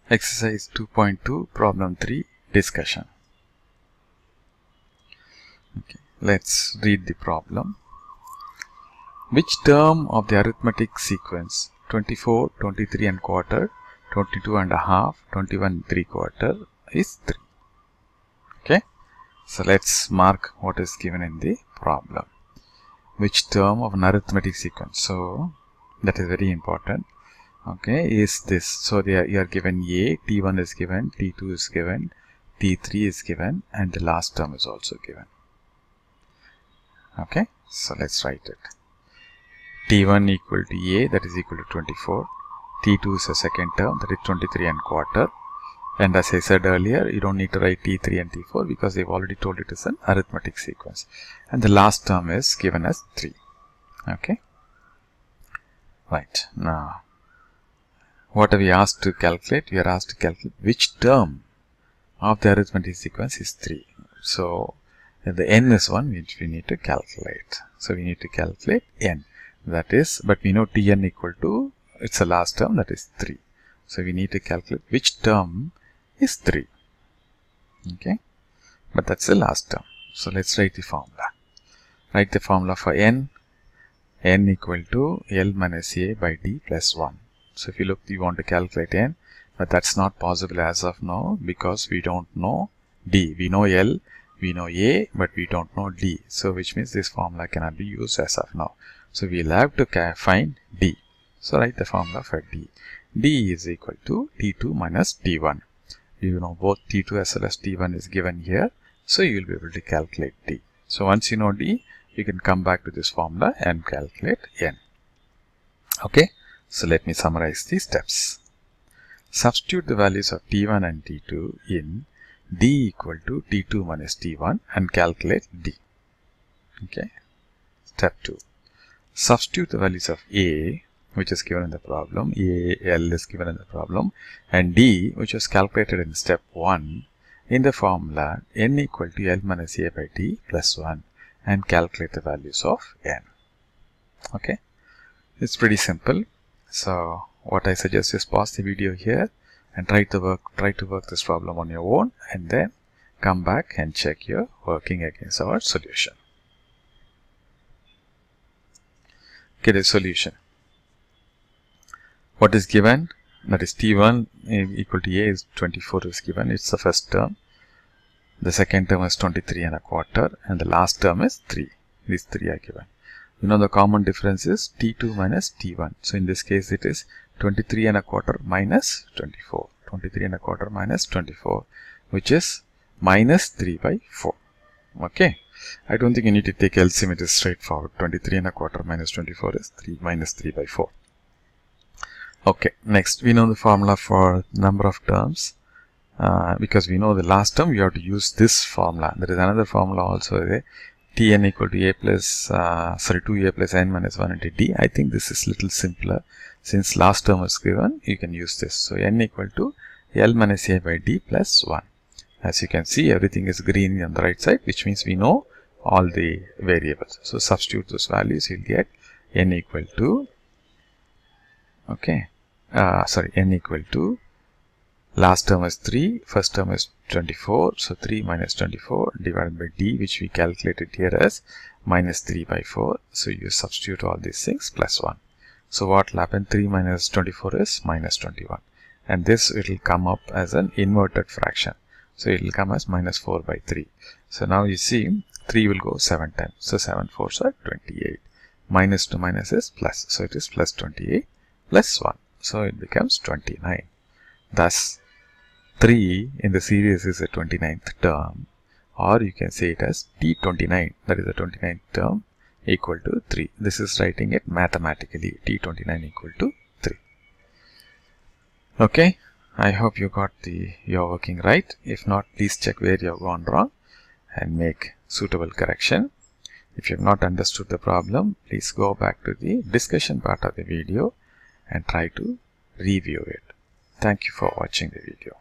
Exercise 2.2 problem 3 discussion. Okay, let's read the problem. Which term of the arithmetic sequence 24, 23 and quarter, 22 and a half, 21 3/4 is 3? Okay, so let's mark what is given in the problem. Which term of an arithmetic sequence? So that is very important. Okay, is this? So you are given A, T1 is given, T2 is given, T3 is given, and the last term is also given. Okay, so let's write it. T1 equal to A, that is equal to 24. T2 is a second term, that is 23 and quarter. And as I said earlier, you don't need to write T3 and T4 because they've already told it is an arithmetic sequence. And the last term is given as 3. Okay, right. Now, what are we asked to calculate? We are asked to calculate which term of the arithmetic sequence is 3. So, the n is one which we need to calculate. So, we need to calculate n. That is, but we know Tn equal to, it's the last term, that is 3. So, we need to calculate which term is 3. Okay, but that's the last term. So, let's write the formula. Write the formula for n equal to L minus A by D plus 1. So, if you look, you want to calculate n, but that's not possible as of now because we don't know D. We know L, we know A, but we don't know D. So, which means this formula cannot be used as of now. So, we'll have to find D. So, write the formula for D. D is equal to T2 minus T1. You know both T2 as well as T1 is given here. So, you will be able to calculate D. So, once you know D, you can come back to this formula and calculate n. Okay. So, let me summarize these steps. Substitute the values of T1 and T2 in D equal to T2 minus T1 and calculate D. Okay. Step 2. Substitute the values of A, which is given in the problem, L is given in the problem, and D, which was calculated in step 1, in the formula n equal to L minus A by D plus 1 and calculate the values of n. Okay. It's pretty simple. So, what I suggest is pause the video here and try to work this problem on your own and then come back and check your working against our solution. Okay, the solution. What is given? That is T1 equal to A is 24 is given. It's the first term. The second term is 23 and a quarter and the last term is 3. These 3 are given. You know the common difference is T2 minus T1. So, in this case it is 23 and a quarter minus 24. 23 and a quarter minus 24, which is minus 3 by 4. Okay. I don't think you need to take LCM. It is straightforward. 23 and a quarter minus 24 is 3 minus 3 by 4. Okay. Next, we know the formula for number of terms. Because we know the last term, you have to use this formula. There is another formula also there. Tn equal to A plus, 2A plus n minus 1 into D. I think this is little simpler. Since last term is given, you can use this. So, n equal to L minus A by D plus 1. As you can see, everything is green on the right side, which means we know all the variables. So, substitute those values, you'll get n equal to, n equal to, last term is 3, first term is 24, so 3 minus 24 divided by D, which we calculated here as minus 3 by 4. So, you substitute all these things plus 1. So, what will happen? 3 minus 24 is minus 21. And this it will come up as an inverted fraction. So, it will come as minus 4 by 3. So, now you see 3 will go 7 times. So, 7 4s are 28. Minus to minus is plus. So, it is plus 28 plus 1. So, it becomes 29. Thus, 3 in the series is a 29th term, or you can say it as T29, that is the 29th term equal to 3. This is writing it mathematically, T29 equal to 3. Okay, I hope you got your working right. If not, please check where you have gone wrong and make suitable correction. If you have not understood the problem, please go back to the discussion part of the video and try to review it. Thank you for watching the video.